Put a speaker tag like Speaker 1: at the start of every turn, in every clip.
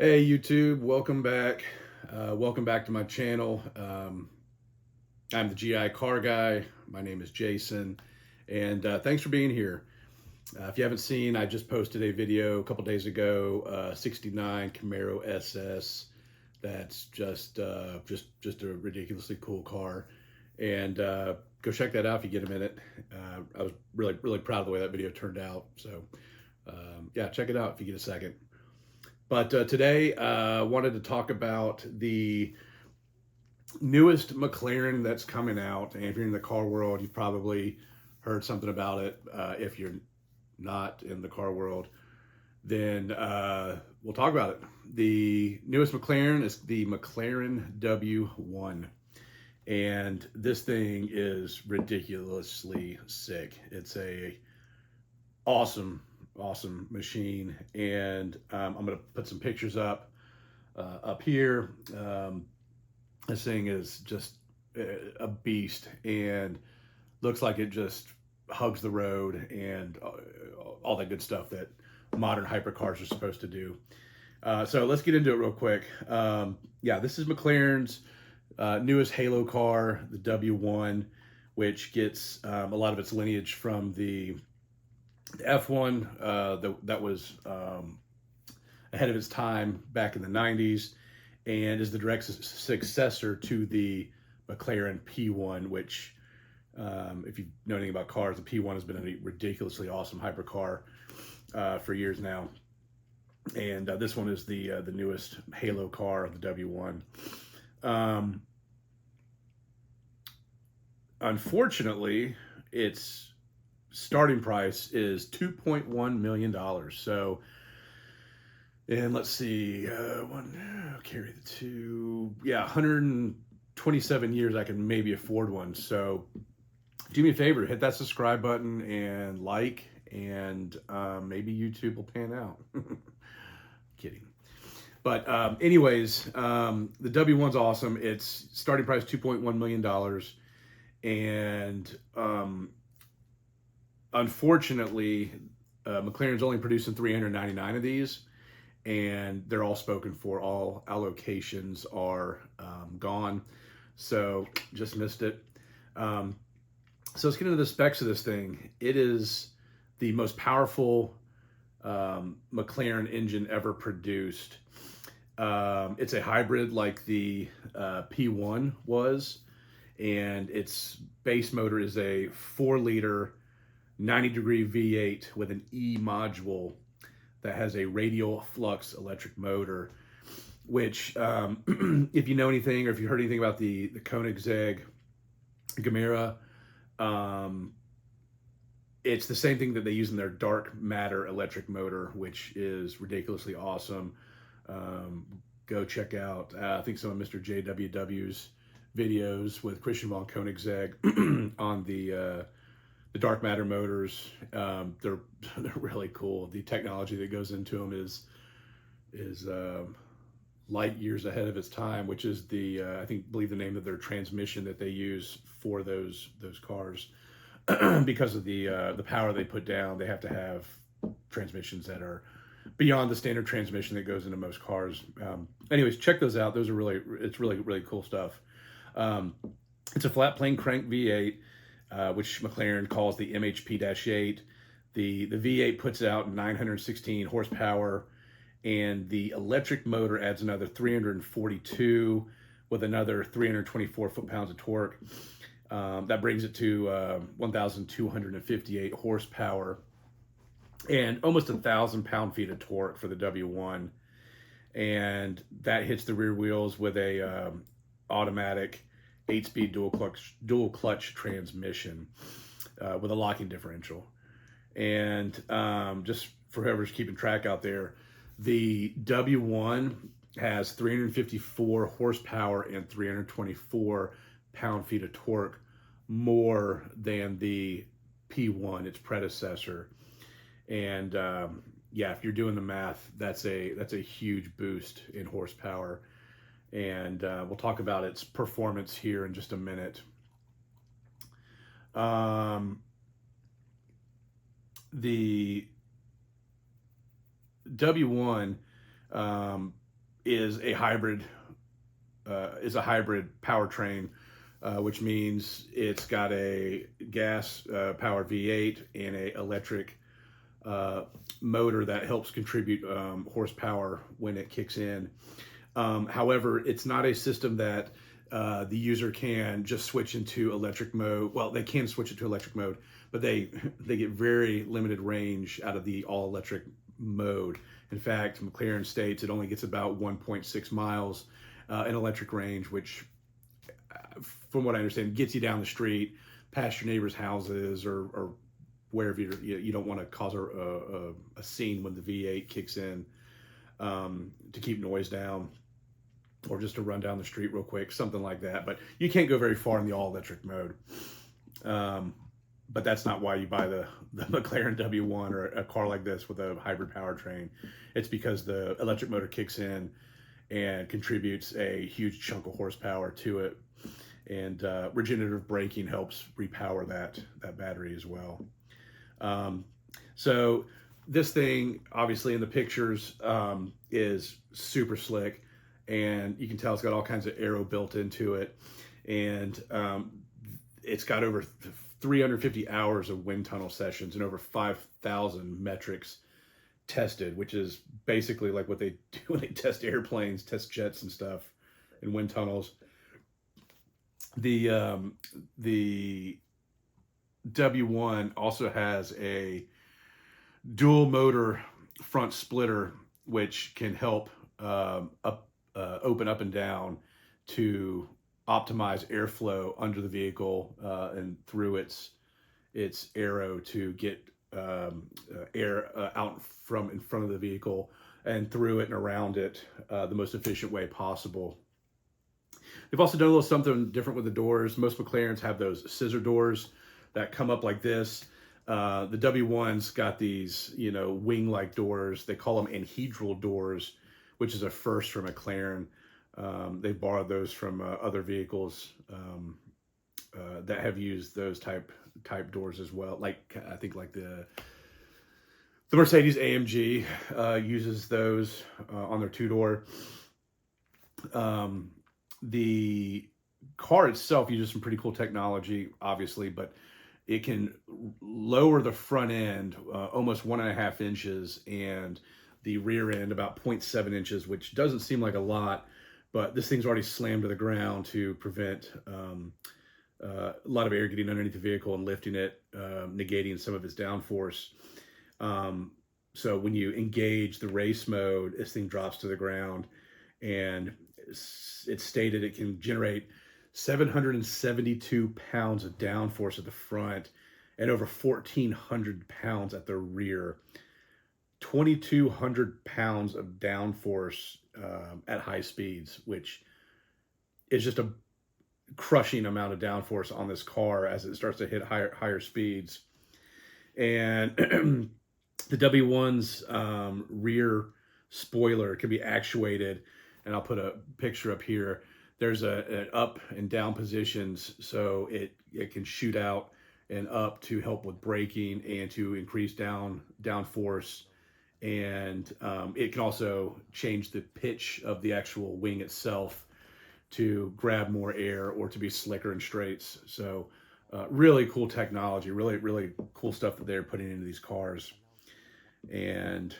Speaker 1: Hey YouTube, welcome back. Welcome back to my channel. I'm the GI car guy. My name is Jason, and thanks for being here. If you haven't seen, I just posted a video a couple days ago. 69 Camaro SS. That's just a ridiculously cool car, and go check that out if you get a minute. I was really proud of the way that video turned out. So yeah, check it out if you get a second. But today, I wanted to talk about the newest McLaren that's coming out. And if you're in the car world, you've probably heard something about it. If you're not in the car world, then we'll talk about it. The newest McLaren is the McLaren W1. And this thing is ridiculously sick. It's a awesome machine, and I'm gonna put some pictures up here. This thing is just a beast and looks like it just hugs the road and all that good stuff that modern hypercars are supposed to do. So let's get into it real quick. Yeah, this is McLaren's newest Halo car, the W1, which gets a lot of its lineage from the F1 that was ahead of its time back in the 90s, and is the direct successor to the McLaren P1, which if you know anything about cars, the P1 has been a ridiculously awesome hypercar for years now. And this one is the newest Halo car, the W1. Unfortunately, its starting price is $2.1 million. So, and let's see, carry the two, yeah, 127 years I can maybe afford one. So do me a favor, hit that subscribe button and like, and maybe YouTube will pan out. Kidding. But anyways, the W1's awesome. It's starting price $2.1 million. And unfortunately, McLaren's only producing 399 of these, and they're all spoken for. All allocations are gone, so just missed it. So let's get into the specs of this thing. It is the most powerful McLaren engine ever produced. It's a hybrid like the P1 was, and its base motor is a 4-liter 90-degree V8 with an E module that has a radial flux electric motor, which if you know anything or if you heard anything about the Koenigsegg Gamera, it's the same thing that they use in their dark matter electric motor, which is ridiculously awesome. Go check out I think some of Mr. JWW's videos with Christian von Koenigsegg on the dark matter motors. They're really cool. The technology that goes into them is light years ahead of its time, which is the believe the name of their transmission that they use for those cars. Because of the power they put down, they have to have transmissions that are beyond the standard transmission that goes into most cars. Anyways, check those out. Those are it's really cool stuff. It's a flat plane crank V8. Which McLaren calls the MHP-8. The V8 puts out 916 horsepower, and the electric motor adds another 342 with another 324 foot-pounds of torque. That brings it to 1,258 horsepower and almost 1,000 pound-feet of torque for the W1. And that hits the rear wheels with a automatic 8-speed dual clutch transmission with a locking differential. And just for whoever's keeping track out there, the W1 has 354 horsepower and 324 pound-feet of torque more than the P1, its predecessor. And yeah, if you're doing the math, that's a huge boost in horsepower. And we'll talk about its performance here in just a minute. The W1 is a hybrid powertrain, which means it's got a gas powered V8 and a electric motor that helps contribute horsepower when it kicks in. However, it's not a system that the user can just switch into electric mode. Well, they can switch it to electric mode, but they get very limited range out of the all electric mode. In fact, Mclaren states it only gets about 1.6 miles in electric range, which, from what I understand, gets you down the street, past your neighbors' houses, or wherever you don't want to cause a scene when the V8 kicks in, to keep noise down, or just to run down the street real quick, something like that. But you can't go very far in the all-electric mode. But that's not why you buy the McLaren W1 or a car like this with a hybrid powertrain. It's because the electric motor kicks in and contributes a huge chunk of horsepower to it. And regenerative braking helps repower that battery as well. So this thing, obviously in the pictures, is super slick, and you can tell it's got all kinds of aero built into it. And it's got over 350 hours of wind tunnel sessions and over 5,000 metrics tested, which is basically like what they do when they test airplanes, test jets and stuff in wind tunnels. The W1 also has a dual motor front splitter, which can help open up and down to optimize airflow under the vehicle and through its aero to get air out from in front of the vehicle and through it and around it the most efficient way possible. They've also done a little something different with the doors. Most McLarens have those scissor doors that come up like this. The W1's got these, wing-like doors. They call them anhedral doors, which is a first for McLaren. They borrowed those from other vehicles that have used those type doors as well. Like I think like the Mercedes AMG uses those on their two-door. The car itself uses some pretty cool technology, obviously, but it can lower the front end almost 1.5 inches and the rear end about 0.7 inches, which doesn't seem like a lot, but this thing's already slammed to the ground to prevent a lot of air getting underneath the vehicle and lifting it, negating some of its downforce. So when you engage the race mode, this thing drops to the ground, and it's stated it can generate 772 pounds of downforce at the front and over 1,400 pounds at the rear. 2,200 pounds of downforce at high speeds, which is just a crushing amount of downforce on this car as it starts to hit higher speeds. And the W1's rear spoiler can be actuated, and I'll put a picture up here. There's an up and down positions, so it can shoot out and up to help with braking and to increase downforce. And it can also change the pitch of the actual wing itself to grab more air or to be slicker in straights. So really cool technology, really cool stuff that they're putting into these cars. And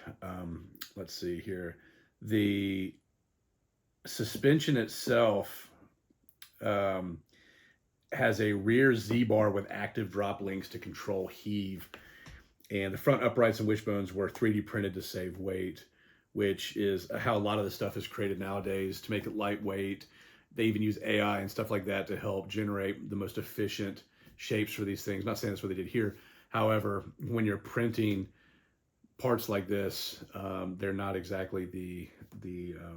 Speaker 1: let's see here. The suspension itself has a rear Z-bar with active drop links to control heave. And the front uprights and wishbones were 3D printed to save weight, which is how a lot of the stuff is created nowadays, to make it lightweight. They even use AI and stuff like that to help generate the most efficient shapes for these things. Not saying that's what they did here. However, when you're printing parts like this, they're not exactly the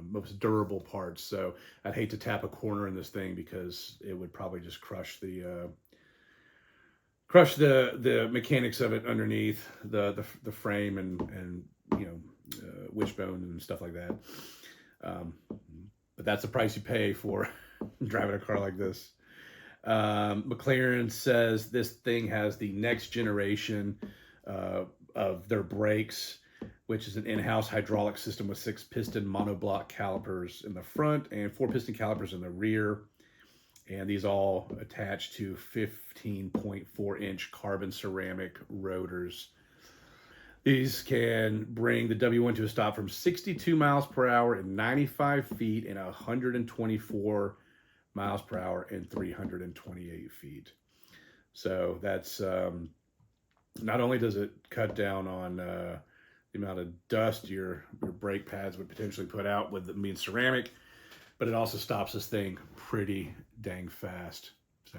Speaker 1: most durable parts. So I'd hate to tap a corner in this thing because it would probably just crush the mechanics of it underneath the frame and wishbone and stuff like that. But that's the price you pay for driving a car like this. McLaren says this thing has the next generation of their brakes. which is an in-house hydraulic system with 6-piston monoblock calipers in the front and 4-piston calipers in the rear. And these all attach to 15.4-inch carbon ceramic rotors. These can bring the W1 to a stop from 62 miles per hour and 95 feet and 124 miles per hour and 328 feet. So that's, not only does it cut down on the amount of dust your brake pads would potentially put out with them being ceramic, but it also stops this thing pretty dang fast. So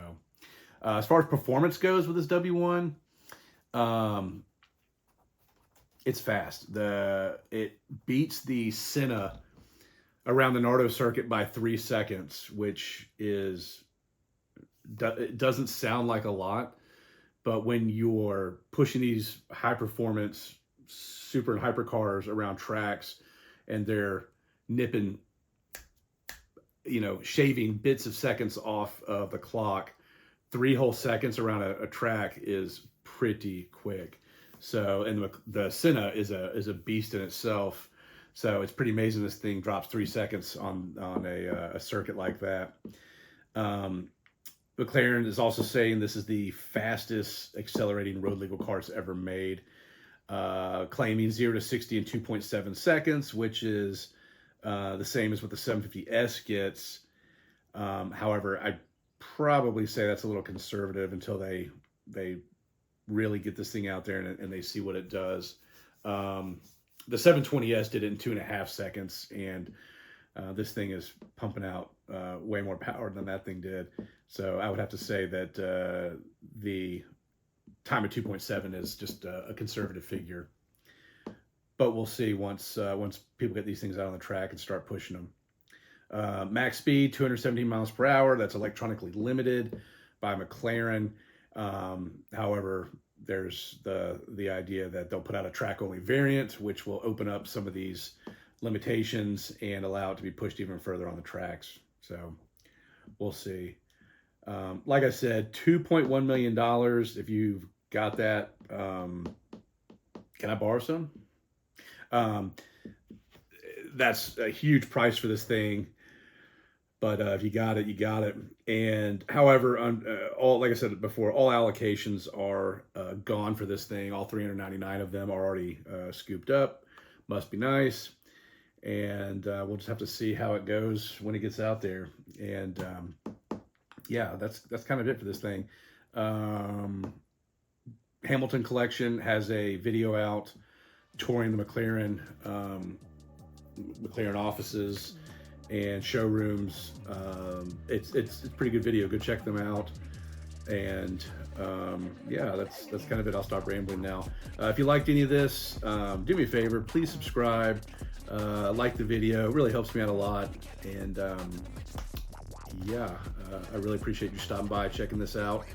Speaker 1: as far as performance goes with this W1, it's fast. It beats the Senna around the Nardo circuit by 3 seconds, which is, it doesn't sound like a lot, but when you're pushing these high performance super and hyper cars around tracks and they're nipping, shaving bits of seconds off of the clock, 3 whole seconds around a track is pretty quick. So, and the Senna is a beast in itself. So it's pretty amazing this thing drops 3 seconds on a circuit like that. McLaren is also saying this is the fastest accelerating road legal cars ever made, claiming 0 to 60 in 2.7 seconds, which is the same as what the 750S gets. However, I'd probably say that's a little conservative until they really get this thing out there and they see what it does. The 720S did it in 2.5 seconds, and this thing is pumping out way more power than that thing did. So I would have to say that the time of 2.7 is just a conservative figure. But we'll see once people get these things out on the track and start pushing them. Max speed, 217 miles per hour. That's electronically limited by McLaren. However, there's the idea that they'll put out a track-only variant, which will open up some of these limitations and allow it to be pushed even further on the tracks. So we'll see. Like I said, $2.1 million. If you've got that, can I borrow some? That's a huge price for this thing. But if you got it, you got it. And however, like I said before, all allocations are gone for this thing. All 399 of them are already scooped up. Must be nice. And we'll just have to see how it goes when it gets out there. And yeah, that's kind of it for this thing. Hamilton Collection has a video out touring the McLaren offices and showrooms. It's a pretty good video. Go check them out. And yeah, that's kind of it. I'll stop rambling now. If you liked any of this, do me a favor, please subscribe, like the video. It really helps me out a lot. And yeah, I really appreciate you stopping by, checking this out.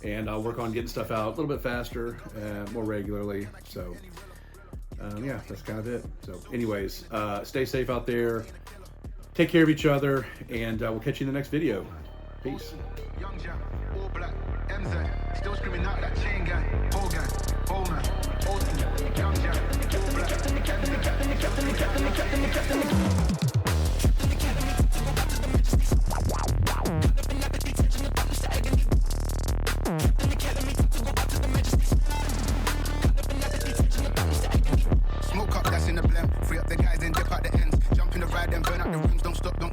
Speaker 1: And I'll work on getting stuff out a little bit faster, more regularly. So yeah, that's kind of it. So anyways, stay safe out there. Take care of each other, and we'll catch you in the next video. Peace.
Speaker 2: Young Jam, all black, MZ, still screaming out that chain gang, whole gang, whole man, old school, young Jam, all black, Smoke up, that's in the blem. Free up the guys and dip out the ends. Jump in the ride and burn out the rims. Don't stop, don't